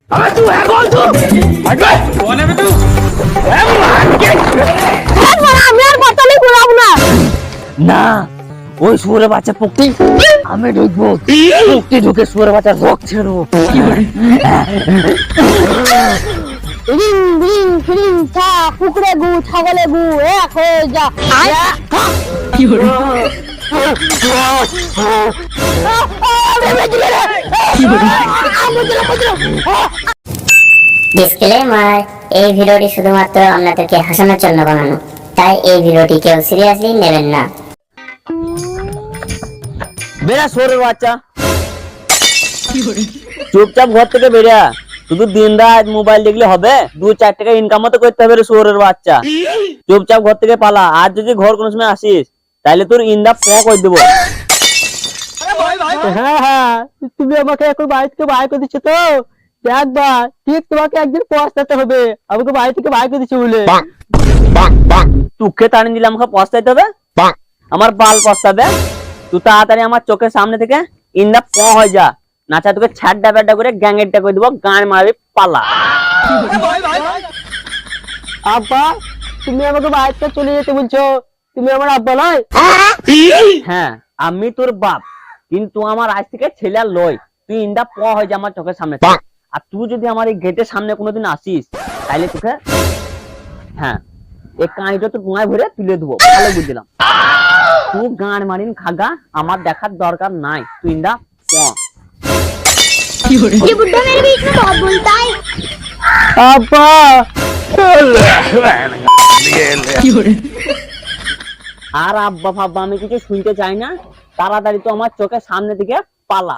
अबे तू है कौन तू? हट बे। कौन है बे तू? আমি আর বোতলই ঘুরাবো না। না ওই শুয়োরের বাচ্চা পুকটি আমি ঢুকবো, পুকটি ঢুকে শুয়োরের বাচ্চা রক ছেড়ো। রিং রিং ফিরিং ছা কুকুরে গু ছাগলে গু এক হয়ে যা। ডিসক্লেমার, এই ভিডিওটি শুধুমাত্র আপনাদেরকে হাসানোর জন্য বানানো, তাই এই ভিডিওটি কেউ সিরিয়াসলি নেবেন না। বেড়া শুয়োরের বাচ্চা, চুপচাপ ঘর থেকে বেরিয়া। শুধু দিন রাত মোবাইল দেখলে হবে? 2-4 টাকা ইনকামও তো করতে হবে রে শুয়োরের বাচ্চা। চুপচাপ ঘর থেকে পালা। আর যদি ঘর কোনো সময় আসিস তাহলে তোর ইন্দা করে দেবো। হ্যাঁ হ্যাঁ, তুমি আমাকে এখন বাড়ি থেকে বাইর করে দিচ্ছ তো? একবার ঠিক তোমাকে একদিন পৌঁছাতে হবে আমাকে বাড়ি থেকে বাইর করে দিচ্ছ বলে। তোকে তাড়িয়ে দিলে আমাকে পস্তাইতে হবে? আমার বাল পস্তাবে? তুই তাড়াতাড়ি আমার চোখের সামনে থেকে ইন্দা হয়ে যা, নাচা তোকে ছাড়ডা বেডা করে গ্যাংয়েরটা করে দেবো, গান মারবি পালা। আব্বা, তুমি আমাকে বাড়ি থেকে চলে যেতে বলছো? তুমি আমার আব্বা নয়? হ্যাঁ আমি তোর বাপ, কিন্তু আমার আজ থেকে ছেলে আর লয়। তুই ইন্দা হয়ে যা আমার চোখের সামনে থেকে। আর তুই যদি আমার এই গেটের সামনে কোনোদিন আসিস তাহলে তোকে হ্যাঁ এই কাঁইটা তো গুঁয়ায় ভরে তুলে দেবো। ভালো বুঝলাম, তুই গান মারিন খাগা, আমার দেখার দরকার নাই। তুই ইন্দা ये बुड्ढा मेरे बीच में बहुत बोलता है। আব্বা আর আব্বা ফাব্বা আমি কিছু শুনতে চাই না। তাড়াতাড়ি তো আমার চোখের সামনে থেকে পালা।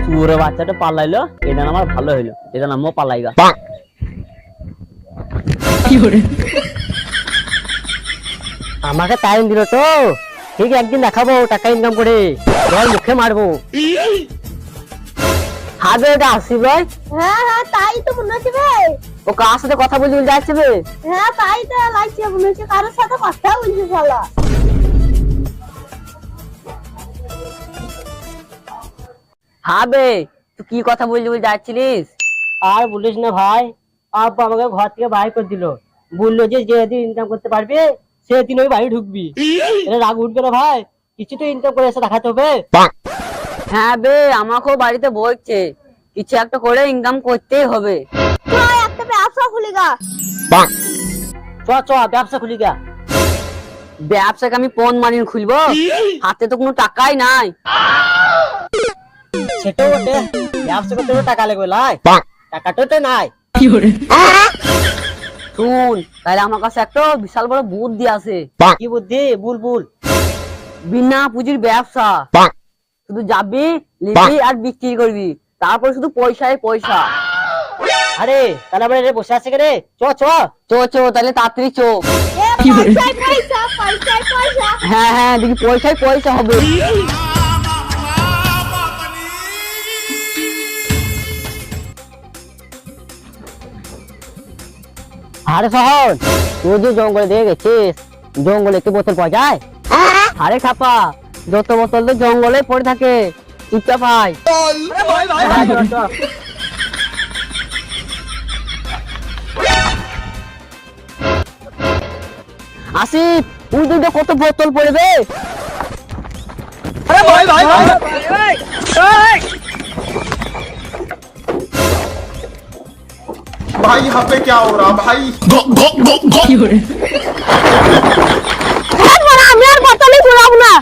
শুয়োরের বাচ্চাটা পালাইলো, এটা আমার ভালো হইলো। এটা নামও পালাইগা। আমাকে টাইম দিল তো, ঠিক একদিন দেখাবো টাকা ইনকাম করে, জল মুখে মারবো। হাজার এটা আসি ভাই। হ্যাঁ হ্যাঁ তাই তো মনে হচ্ছে ভাই। ও কার সাথে কথা বলতে যাচ্ছে বে? হ্যাঁ তাই তো লাগছে, মনে হচ্ছে কারোর সাথে কথা বলছে শালা। হবে তুই কি কথা বললি বলে যাচ্ছিলিস? আর বলিস না ভাই, আব্বা আমাকে ঘর থেকে বাইর করে দিল। বললো যে যেদিন ইনকাম করতে পারবি সেদিন ওই বাড়ি ঢুকবি। এটা রাগ উঠবে না ভাই? কিছু তো ইনকাম করে এসে দেখাতে হবে। হ্যাঁ বে, আমাকেও বাড়িতে বলছে কিছু একটা করে ইনকাম করতেই হবে। তুই একটা ব্যবসা খুলি গা। চ চ ব্যবসা খুলি গা। ব্যবসাকে আমি পন মারিন খুলবো? হাতে তো কোনো টাকাই নাই। সেটাও বটে, ব্যবসা করতে হলে টাকা লাগবে লাই, টাকাটা তো নাই। শুন, তাহলে আমার কাছে একটা বিশাল বড় বুদ্ধি আছে। কি বুদ্ধি? বুলবুল। বিনা পুঁজির ব্যবসা। শুধু যাবি, নিবি আর বিক্রি করবি, তারপর শুধু পয়সায় পয়সা। আরে তাহলে আমরা এটা বসে আছে রে, চ চ চো তাহলে তাড়াতাড়ি চো। পয়সা পয়সা পয়সা পয়সা। হ্যাঁ হ্যাঁ দেখি পয়সায় পয়সা হবে। আরে শহর, তুই যে জঙ্গলে দিয়ে গেছিস, জঙ্গলে কি বোতল পাওয়া যায়? আরে খাপা, যত বোতল তো জঙ্গলে পড়ে থাকে, চুপচাপ ভাই। আসিফ, তুই দুটো কত বোতল পড়বে? भाई यहाँ पे क्या हो रहा भाई? আমি আর বোতলই ঘুরাবো না।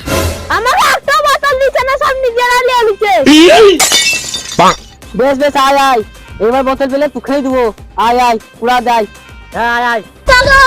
আমাকে একটা বোতল দিচ্ছে না, সব নিজেরা নিয়ে নিচ্ছে। বেশ বেশ, আয় আয়, এবার বোতল পেলে তুই দেবো। আয় আয়, পুরা যাই। হ্যাঁ আয় আয়। চলো।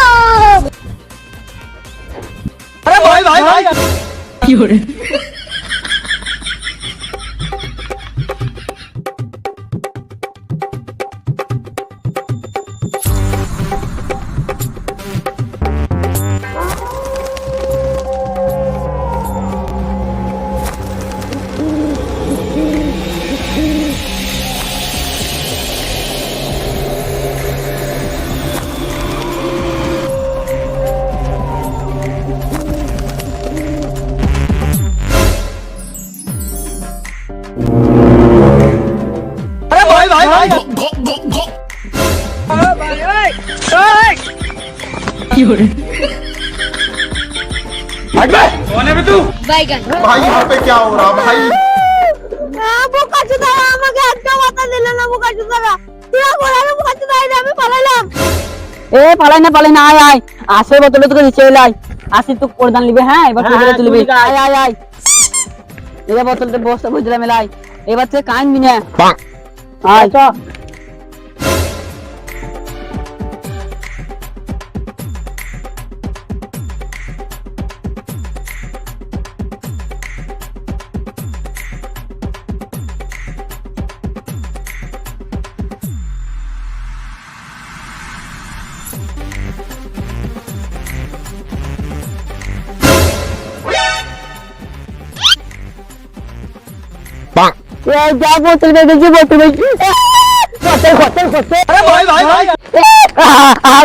हट बे कौन है बे तू बैगन भाई यहाँ पे क्या हो रहा भाई বোকা চোদা আমাকে একটা কথা দিল না বোকা চোদা তুই বলার বোকা চোদা আমি পালাইলাম এ পালাই না আয় আয় আসে বোতলে তোকে নিচে এলাই আসি তুই প্রদান নিবে হ্যাঁ এবার তুই বলে তুলবি আয় আয় আয় এবার বোতলতে বসে বুঝলাম এলাই এবার তুই কাঁদবি না আয় চ बोतल में बोतल बोतल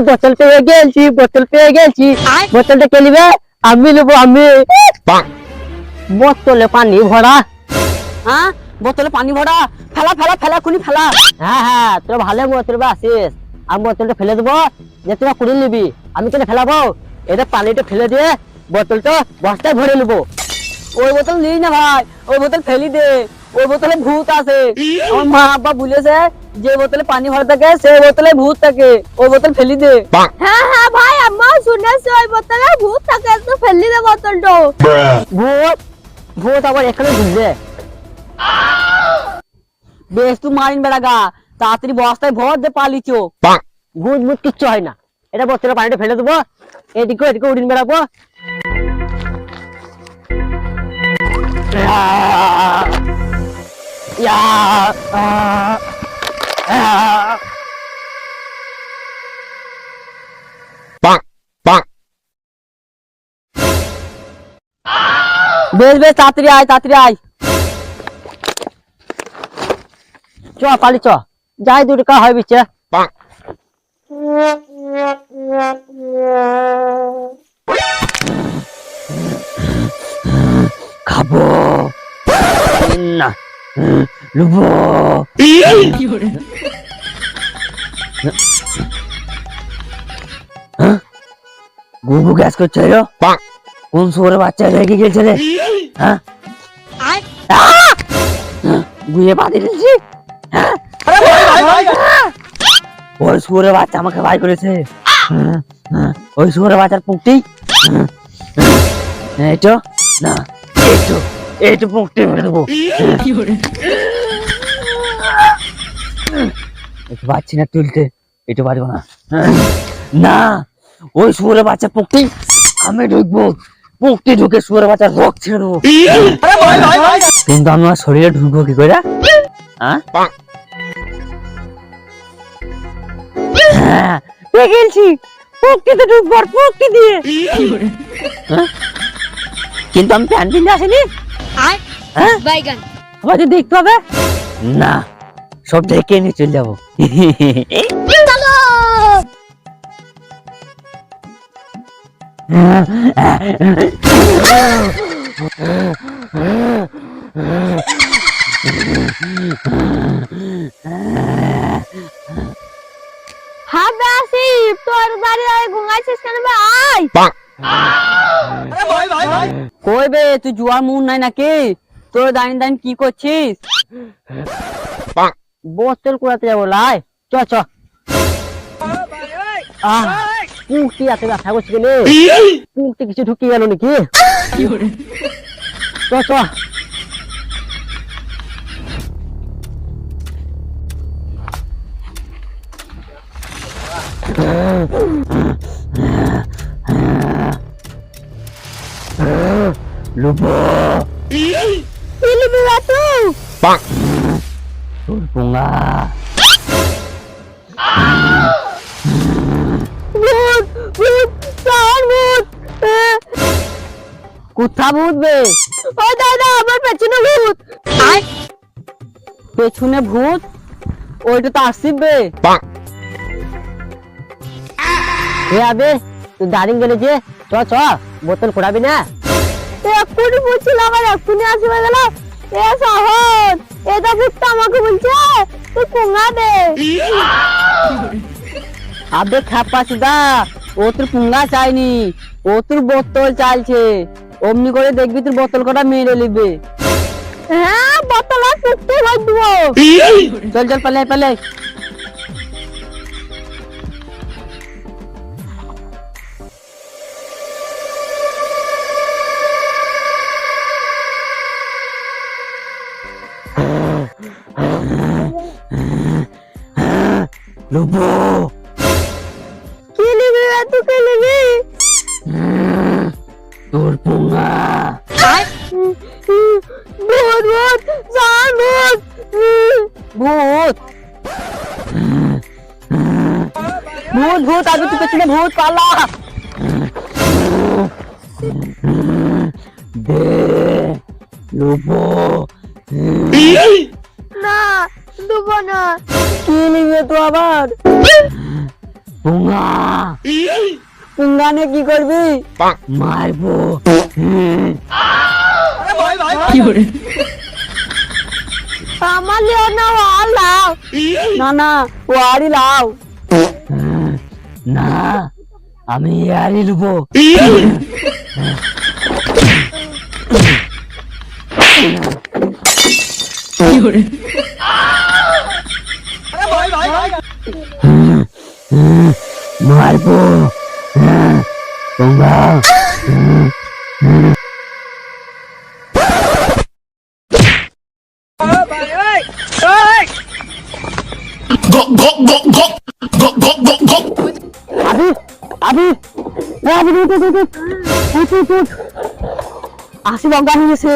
बोतल पे गेलছি बोतल पे गेलছি बोतलটা কে নিবে আমি নেব আমি বোতলে পানি ভরা হ্যাঁ বোতলে পানি ভরা ফেলা ফেলা ফেলা খুনি ফেলা হ্যাঁ হ্যাঁ তোর ভালো বোতল বা আসিস আমি বোতলটা ফেলে দেবো যে তোরা কুড়ি নিবি আমি কেন ফেলাবো এটা পানিটা ফেলে দিয়ে বোতলটা বস্তায় ভরে নেবো ওই বোতল নিই না ভাই ওই বোতল ফেলি দে ওই বোতলে ভূত আছে আমার মা আব্বা বলেছে যে বোতলে পানি ভরা থাকে সেই বোতলে ভূত থাকে ওই বোতল ফেলি দে হ্যাঁ হ্যাঁ ভাই আম্মা শুনেছি ওই বোতলে ভূত থাকে তো ফেলি দে বোতলটা ভূত ভূত আবার এখানে ঘুরছে বেশ তুই মারিন বেড়াগা তাড়াতাড়ি বস্তায় ভর দে পালিছো ভূত ভূত কিচ্ছু হয় না এটা বোতলে পানিটা ফেলে দেবো এদিকে এদিকে উড়িন বেড়াবো বেশ বেশ তাড়াতাড়ি আয় চ পালি চ যাই দু টাকা হয় বিচ্ছে খাবো না লুবো গুবু গ্যাস করছে রে কোন শোরে বাচ্চা রেগে গেছে রে হ্যাঁ গুয়ে বাঁধে দিয়েছি ওই শুয়োরে বাচ্চা আমাকে ভাই করেছে ওই শুয়োরে বাচ্চার পুকটি এইটো না এইটো পুকটি মেরে দেবো একটু পাচ্ছি না তুলতে একটু পারবো না না ওই শুয়োরে বাচ্চা পুকটি আমি ঢুকবো পুকটি ঢুকে শুয়োরে বাচ্চার রোগ ছেড়ে দেবো কিন্তু আমি আমার শরীরে ঢুকবো কি করে হ্যাঁ গেলছি পুকটিতে ঢুকবো আর পুকটি দিয়ে কিন্তু আমি প্যান্ট কিনতে আসিনি बैगन আমাকে দেখতে হবে না সব দেখে নিয়ে চলে যাবো हाँ बेसी तोर बारी आए घुंगाइছিস কেন বে আয় কই বে তুই জুয়ার মুন নাই নাকি তোর দাইন দাইন কি করছিস বোতল কুড়াতে যাবো লাই চ চ পুঁকটি এত ব্যথা করছে গেলে পুঁকটি কিছু ঢুকিয়ে গেল নাকি চ চ লুবো ইলমি বাতু তোর পুঙ্গা ভূত ভূত সার ভূত কোথা ভূত বে ও দাদা আমার পেছনে ভূত পেছনে ভূত ওইটা তো আসিস বে এ আবে তুই দাঁড়িয়ে গেলে যে চ চ বোতল খোড়াবি না এক্ষুনি বলছিলাম আমার এক্ষুনি আসবে গেল এ শহর এটা ভূতটা আমাকে বলছে তুই পোঙা দে আবে খাপা সুদা ও তোর পুঙ্গা চাইনি, ও তোর বোতল চাইছে। অমনি করে দেখবি তোর বোতল কটা মেরে নিবে। হ্যাঁ বোতল আর ফুটতে ভাই দিব। চল চল পালে পালে। লুবো কি নিবি রে, তুই কি নিবি? তোর পুঙ্গা। ভূত ভূত জান ভূত। ভূত ভূত ভূত আগে তুই পেছনে ভূত পালা। দে লুবো। না দেবো না। কি নিবে তো আবার? পুঙ্গা। পুঙ্গা নিয়ে কি করবি? মারবো। আমার লিও না ওয়াল লাও। না না ও আড়ি লাও। না আমি আড়ি লুবো। মারবো পুঙ্গা। আবি আবি আবি আসি লঙ্কা নিয়েছে,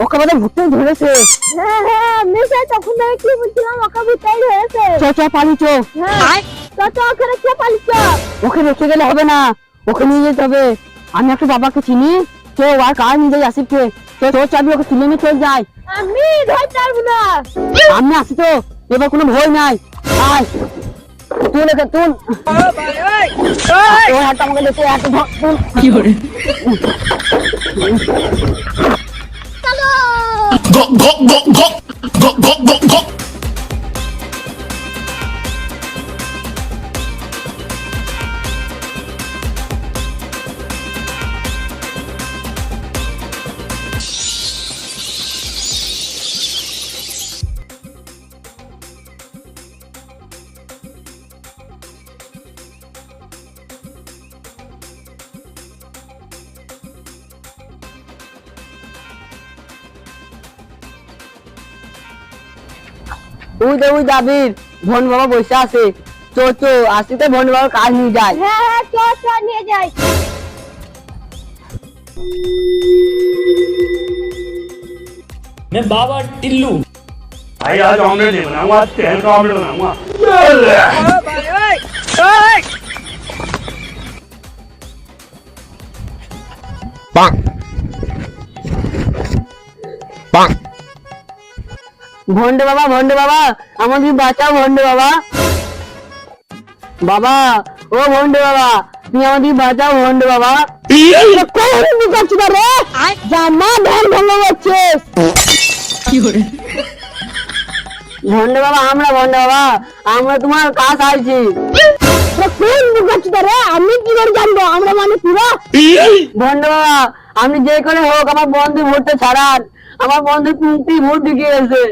ওকে আমাদের ভূতে ধরেছে। হ্যাঁ হ্যাঁ আমি সেই তখন থেকে কি বলছিলাম, ওকে ভূতাই হয়েছে। চ চ পালি চ। হ্যাঁ তো ওখানে কে পালিছ? ওকে রেখে গেলে হবে না, ওকে নিয়ে যেতে হবে। আমি একটা বাবাকে চিনি, কেউ আর কার নিয়ে যাই আসিফকে। তোর চাবি ওকে তুলে নিয়ে চলে যায়। আমি ধরতে পারবো না। আমি আসি তো, এবার কোনো ভয় নাই। আয় তুল একে তুল। ওই হাতটা আমাকে দেখে হাতটা ধর তুল। কি করে? ওই দাবির ভন বাবা বসে আছে। চো চো আসিতে ভন বাবার কাজ নিয়ে যায়। হ্যাঁ হ্যাঁ চল নিয়ে যাই। मैं बाबा टिल्लू भाई आज ऑमलेट नहीं बनाऊंगा, आज तेल का ऑमलेट बनाऊंगा। ভন্ডে বাবা আমাদের বাঁচাও। ভন্ডে বাবা, বাবা ও ভন্ডে বাবা তুমি আমাদের বাঁচাও। ভন্ডে বাবা জামা ধান ভালো হচ্ছে। ভন্ডে বাবা আমরা তোমার কাজ আইছি। কোন বুকাচ্ছিস রে? আমি কি করে জানবো? আমরা মানে পুরো ভন্ডে বাবা আপনি যে করে হোক আমার বন্ধু ভোটটা ছাড়ান। আমার বন্ধু কুন্তি ভোট ঢুকে গেছে।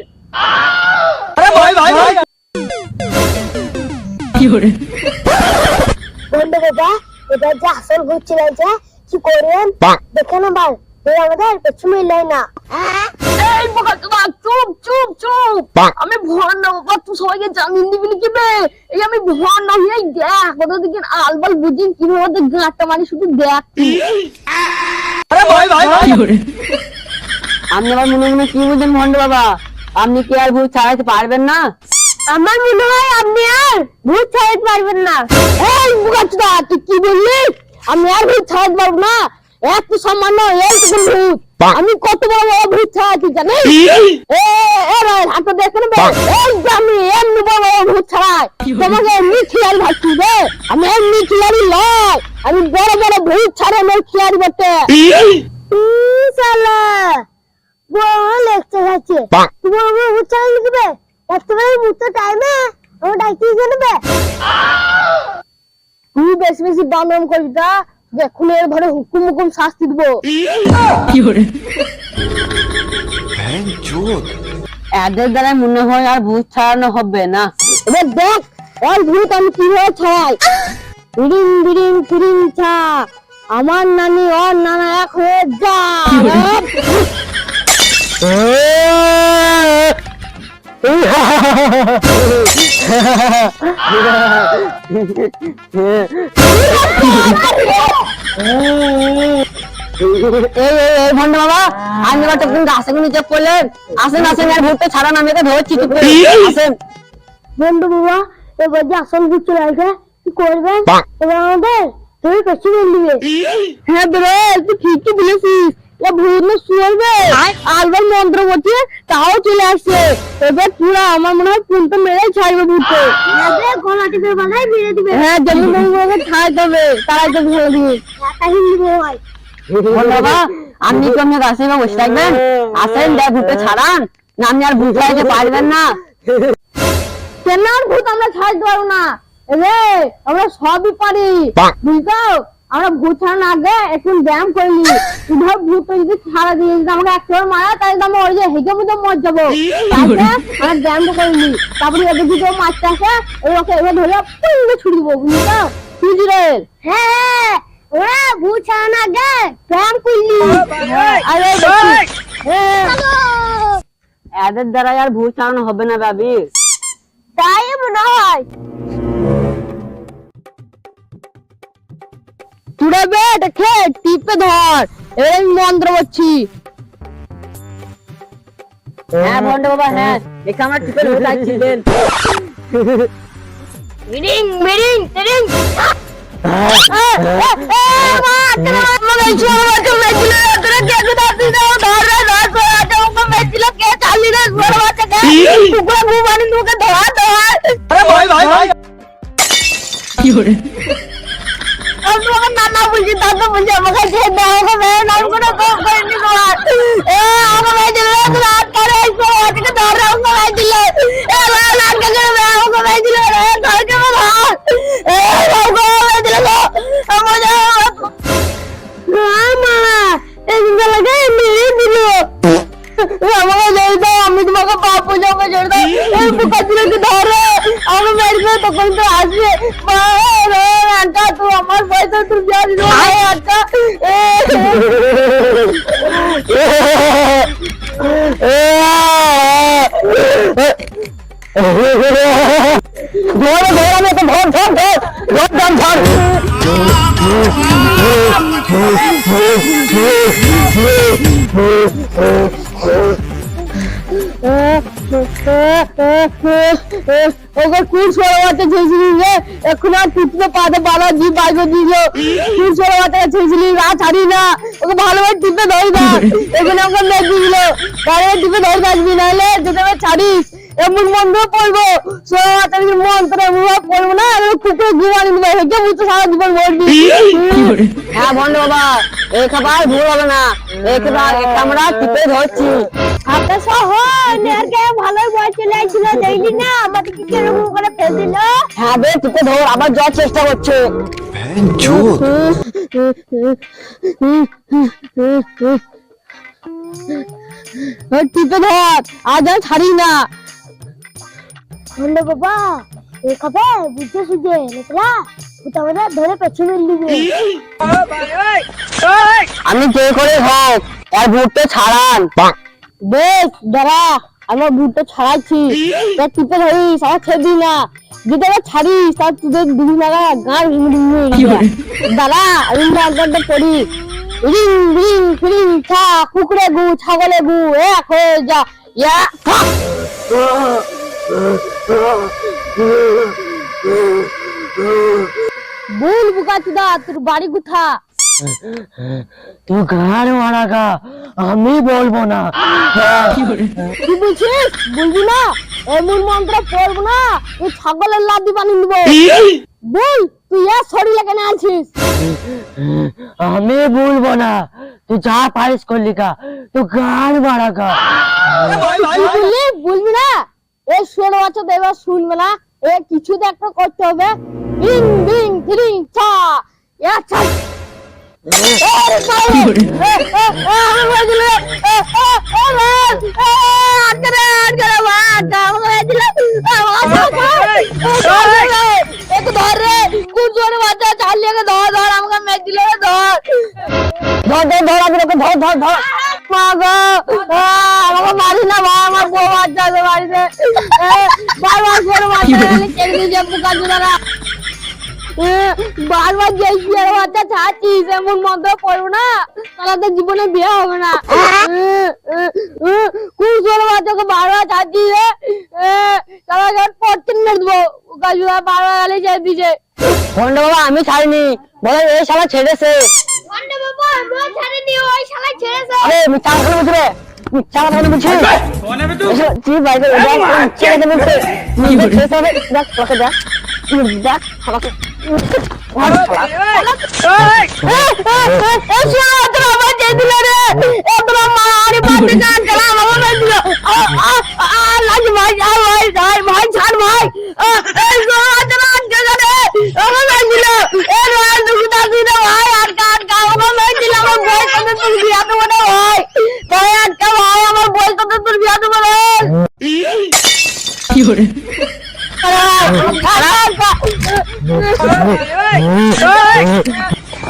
বন্ধু বাবা এটা যে আসল ঘুরছে লাগছে কি করেন দেখে না ভাই, এই আমাদের পেছনে লাই না। এই বোকাচোদা চুপ চুপ চুপ। আমি ভন্ডে বাবা তুই সবাইকে জামিন দিবি কি বে? এই আমি ভন্ডা হই দেখ ওদের দিকে আলবাল বুঝিন কিভাবে ওদের গাঁটটা মারি শুধু দেখ। আপনি আমার মনে কি বুঝেন ভন্ডে বাবা? আপনি কি আর ভূত ছাড়াইতে পারবেন না? আমার মনে হয় আপনি আর ভূত ছাড়াতে পারবেন না। এই বুকাচোদা তুই কি বললি? আমি আর ভূত ছাড়াতে পারবো না? এত সামান্য এইটুকু ভূত আমি কত বড় বড় ভূত ছাড়াচ্ছি জানিস? হাতটা দেখে নেবে। এই যে আমি এমনি বড় বড় ভূত ছাড়াই, তোমাকে এমনি খিলাড়ি ভাবছি রে? আমি এমনি খিলাড়ি লয়, আমি বড় বড় ভূত ছাড়ে আমার খিলাড়ি বটে। শালা বড় লেকচার আছে, তোমার ভূত ছাড়াই লিখবে একেবারে ভূতের টাইমে আমার ডাইতে নেবে। তুই বেশি বেশি বান্দম করবি তা এখন এর ধরে হুকুম হুকুম শাস্তি দিব। এদের দ্বারা মনে হয় আর ভূত ছাড়ানো হবে না। এবার দেখ ওর ভূত আমি কিভাবে ছড়াই। বিড়িং বিড়িং ফিরিং ছা, আমার নানি ওর নানা এক হয়ে যা। এই ভন্ড বাবা, আপনি এবার তখন গাছের নিচে পড়লেন। আসেন আসেন, আর ভূতটা ছাড়ান, আমি একে ধরছি। আসেন বন্ধু বাবা, এবার যে আসল ভূত চলে আসবে কি করবেন? এবার আমাদের তুই পেছু দিবে। হ্যাঁ বেরে, তুই ঠিকই বলেছিস। এ ভূত না শুনবে আলবার মন্ত্র বলছে তাও চলে আসছে। এবার পুরো আমার মনে হয় পুনটা মেরে ছাড়বে ভূতকে। গলাটি করে বাঁধাই মেরে দিবে। হ্যাঁ যেমন তেমন ছাড় দেবে, তারাই তো ভেঙে দিবে। হিন্দি ভাই ভন্ড বাবা, আপনি কি আপনি গাছে বসে থাকবেন? আসেন, দেখ ভূতটা ছাড়ান, না আপনি আর ভূত ছাড়াইতে পারবেন না। কেন আর ভূত আমরা ছাড়তে পারবো না? রে আমরা সবই পারি, বুঝছো? আমরা ভূত ছাড়ানোর আগে একটু ব্যায়াম করিনি। ধর ভূত যদি ছাড়া দিয়ে যদি আমাকে একবার মারা, তাহলে তো আমরা ওই যে হেগে মধ্যে মর যাবো। তাহলে আমরা ব্যায়ামটা করিনি, তারপরে এদের যদি মারতে আসে ওকে এবার ধরে পুঙ্গে ছুড়ে দিবো, বুঝছো? সুজিরের হ্যাঁ ওরা ভূত ছাড়ানোর আগে ব্যায়াম করলি। আরে এদের দ্বারা আর ভূত ছাড়ানো হবে না ভাবি। তাই মনে হয়। তুই বেট খেয়ে টিপে ধর, এবার আমি মন্ত্র করছি। হ্যাঁ ভন্ড বাবা, হ্যাঁ দেখে আমরা টিপে ধরে যাচ্ছিলেন। মিরিং মিরিং মিরিং নানা বলছি দাদা বলছি আমাকে কোনো কম করিনি। আমি তোমাকে পাপ যাবো ধরে আমার মেরে তখন তো আসবে আচ্ছা তুই আমার পয়সা তুই জানি আচ্ছা ধরে ধরে আমি তো ভর ধর ধর ধর ধর ওকে কুল সরোয়াতে ছেড়েছিলি রে, এখন আর টুটতে পাতে বালা জি বাইবে দিল। কুল সরোয়াতে ছেড়েছিলি রা ছাড়ি না, ওকে ভালোভাবে টিপে ধরে না। এখানে ওকে মেঘ দিল, গাড়ি টিপে ধরে থাকবি, নাহলে যদি আমি ছাড়িস এমন মন্ত্র পড়বো, সরোয়াতে মন্ত্র এমন পড়বো না, কুকুরে ঘুমানি দিবে, হেঁকে বুঝতে সারা জীবন মরবি। হ্যাঁ ভন্ড বাবা, একবার ভুল হবে না, একবার আমরা টিপে ধরছি। আপনার ভালোই বয় চলে আসছিল, দেখলি না আমাদের কি কেরকম করে ফেল দিল। হ্যাঁ বে, টিপে ধর, আবার যাওয়ার চেষ্টা করছে। টিপে ধর, আজ আর ছাড়ি না। বললো বাবা এ খাবে বুঝতে সুঝে নেতলা ওটা ধরে পেছনে নিবে। আমি যে করে হোক আর ভূতটা ছাড়ান। বেশ দাঁড়া, আমার ভূতটা ছাড়াচ্ছি, টিপে ধরিস, আমার ছেড়ে দিই না। যদি আবার ছাড়িস তাহলে তোদের দুই লাগা গান দাঁড়া, আমি মন্ত্রটা পড়ি। রিং রিং ফিরিং ছা, কুকুরে গু ছাগলে গু এক হয়ে যা। ইয়া বল বুকাচুদা, তোর বাড়ি কোথা? তুই গান মারাগা, আমি বলবো না। কি বলছিস? বলবি না? এমন মন্ত্র পড়বো না, তুই ছাগলের লাদি বানিয়ে নিবো। বল তুই শরীরে কেন আছিস? আমি বলবো না, তুই যা পারিস করলি কা, তুই গান মারাগা। বলবি না? এ শোনো আছো, এবার শুনবে না, এ কিছু তো একটা করতে হবে। বিং বিং ধিরিং ছা ইয়া ছা আরে ভাই আমি বলছিল আটকে একটু ধর রে কোন জোরে বাচ্চা চালিয়ে ধর ধর আমাকে মেরে দিল ধর ধর ধর ধর আমি ওকে ধর ধর ধর মা গো আমাকে মারি না ভাই আমার বউ বাচ্চা আছে বাড়িতে বারবার করে বাচ্চা কেটে দিয়েছে পোকা জোড়ারা বারবার যেই বিয়ের বাচ্চা ছাড়ছিস এমন মন্দ পড়বো না তাহলে তো জীবনে বিয়ে হবে না কোন জোরে বাচ্চাকে বারবার ছাড়ছিস রে তাহলে পড়তেন মেরে দেবো পোকা জোড়া বারবার গালে ছেড়ে দিয়েছে ভন্ড বাবা আমি ছাড়িনি বলে এই শালা ছেড়েছে ওন্ডে বাবা আমরা ছাড়িনি ওই শালা ছেড়েছে আরে মিথ্যা কথা বলছিস রে মিথ্যা কথা বলছিস कौन है बे तू এসব তুই বাইরে ছেড়ে দেবে দেখ তোকে দেখ দেখ আমাকে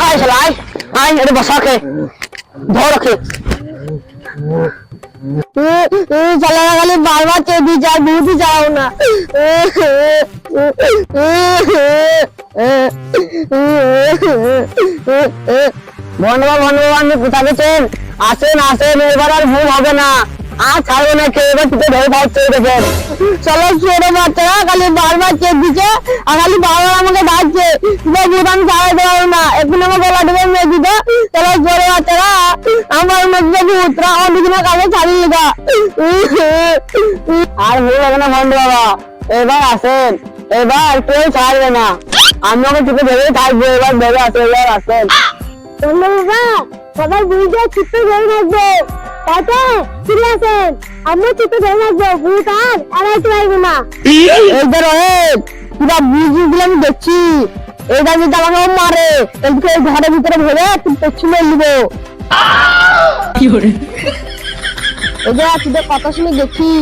আয় শালা আয় এটা বসাকে ধর রাখে চলা খালি বারবার চেয়ে যায় বহুত যাও না বন্ধুবা আমি কোথায় গেছেন আসেন আসেন এবার আর ভুল হবে না আর ছাড়বো না কে এবার তুই ধরে ভাবছে দেখেন চলো ছোট বাচ্চারা খালি বারবার চেয়ে দিচ্ছে আর খালি বারবার আমাকে ডাকছে আমি ছাড়াই দেবো না এখন আমার গলা ডুবে মেয়ে দিত চলো ছোট বাচ্চারা আমার মধ্যে উত্তরা অনেকদিনের কাছে ছাড়িয়ে গা আর ভুল হবে না বন্ধু বাবা এবার আসেন এবার কেউ ছাড়বে না আমি ওকে চুপে ধরেই থাকবো এবার ধরে আসে এবার আসেন বাবা সবাই বুঝে চিত্ত ধরে রাখবো তাতে ফিরে আসেন আমরা চিত্ত ধরে রাখবো ভূত আর এড়াইতে পারবো না এইবার পুরা বুঝিগুলো আমি দেখছি এইটা যদি আমাকে মারে এদিকে এই ঘরের ভিতরে ভরে তুই পেছনে নিবো এদের তোদের কথা শুনে দেখি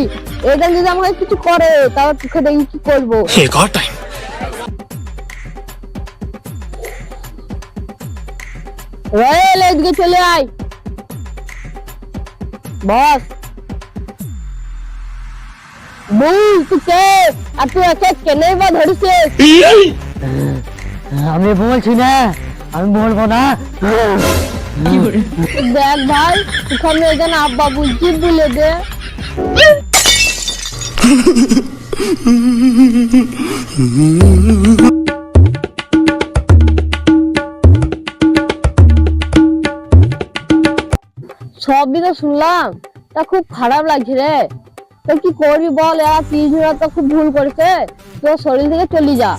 এদের যদি আমাকে কিছু করে তাহলে তোকে দেখি কি করবো एक और टाइम এদিকে চলে আয় বস বল তুই কে আর তুই একে কেনে বা ধরিছিস আমি বলছি না আমি বলবো না দেখ ভাই ওখানে এখানে আব্বা বুঝছি বলে দে সবই তো শুনলাম তা খুব খারাপ লাগছে রে তো কি করবি বল এরা পিছনে তো খুব ভুল করেছে তোর শরীর থেকে চলে যা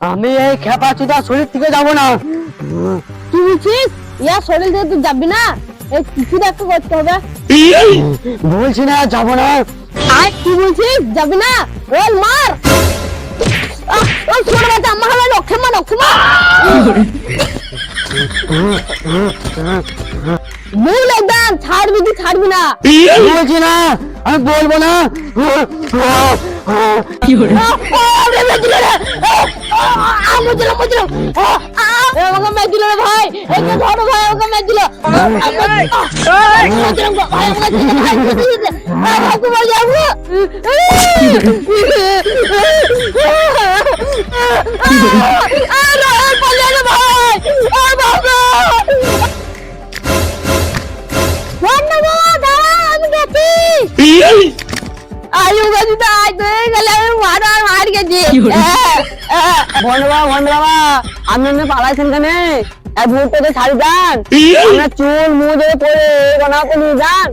আমি এই খেপা চুদা শরীর থেকে যাবো না কি বলছিস ইয়ার শরীর থেকে তুই যাবি না এই কিছু তো একটা করতে হবে বলছি না যাবো না আর কি বলছিস যাবি না ওল মার ও ছোট বাচ্চা আমার হবে লক্ষ্মী মা ভুল একদম ছাড়বি তুই ছাড়বি না বলছি না আমি বলবো না আমাকে মেয়ে দিল রে ভাই একে ধরো ভাই আমাকে মেয়ে দিল আয়ু গাছি তো আয় তো গেলে আমি মার গেছি বন্ধু বাবা আপনি এমনি পালাইছেন কেন এক মুহূর্তে ছাড়ি যান আপনার চুল মুখ ধরে পড়ে গোনা করে যান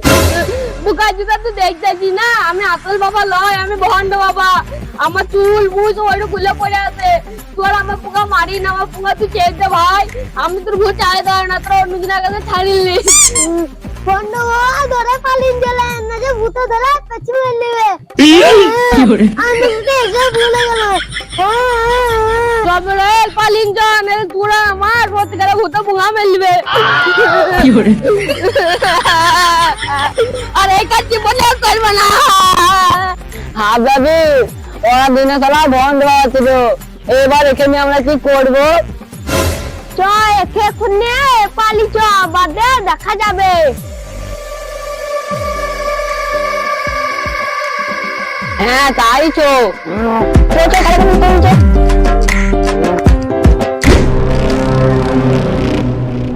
বুকা জুতা তুই দেখতেছি না আমি আসল বাবা লয় আমি ভন্ড বাবা আমার চুল মুছ ওইটা খুলে পড়ে আছে তোর আমার পোকা মারি না আমার পোকা তুই চেয়ে দে ভাই আমি তোর ভূত চাই দেওয়ার না তোর অন্য দিনের কাছে ছাড়িলি বন্ধু ধরে পালিয়ে গেলেন না যে ভূত ধরে পেছনে মেরে নেবে আমি তো এসে ভুলে গেল সবরে পালিয়ে যান এই পুরা আমার ভূত করে ভূত বুঙা মেলবে আরে কাচ্চি বলে করবে না হ্যাঁ বাবু ওরা দিনে সালা বন্ধ আছে তো এবার এখানে আমরা কি করব? চ একে খুনে পালি চ বাদে দেখা যাবে হ্যাঁ তাই তো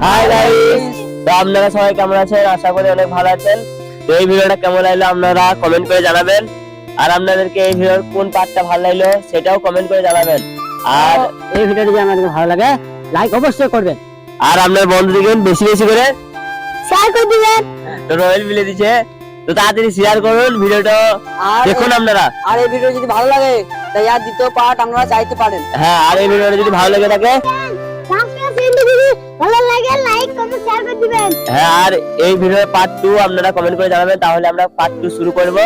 হাই গাইস, তো আপনারা সবাই কেমন আছেন? আশা করি অনেক ভালো আছেন। তো এই ভিডিওটা কেমন লাগলো আপনারা কমেন্ট করে জানাবেন, আর আপনাদেরকে এই ভিডিওর কোন পার্টটা ভালো লাগলো সেটাও কমেন্ট করে জানাবেন। আর এই ভিডিওটি যদি আপনাদের ভালো লাগে লাইক অবশ্যই করবেন, আর আপনার বন্ধুদেরকে বেশি বেশি করে শেয়ার করে দিবেন তো রয়েল মিলে দিচ্ছে, তো তাড়াতাড়ি শেয়ার করুন ভিডিওটা আর দেখুন আপনারা। আর এই ভিডিও যদি ভালো লাগে তাই আর দ্বিতীয় পার্ট আপনারা চাইতে পারেন। হ্যাঁ, আর এই ভিডিওটা যদি ভালো লেগে থাকে ভালো লাগে লাইক কমেন্ট শেয়ার করে দিবেন হ্যাঁ, আর এই ভিডিওর পার্ট 2 আপনারা কমেন্ট করে জানাবেন, তাহলে আমরা পার্ট 2 শুরু করব।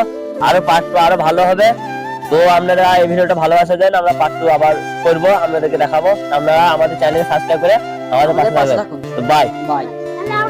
আরো পার্ট 2 আরো ভালো হবে। তো আপনারা এই ভিডিওটা ভালোবাসা দেন, আমরা পার্ট 2 আবার করব, আপনাদেরকে দেখাবো। আপনারা আমাদের চ্যানেল সাবস্ক্রাইব করে আমাদের পাশে থাকবেন। তো বাই।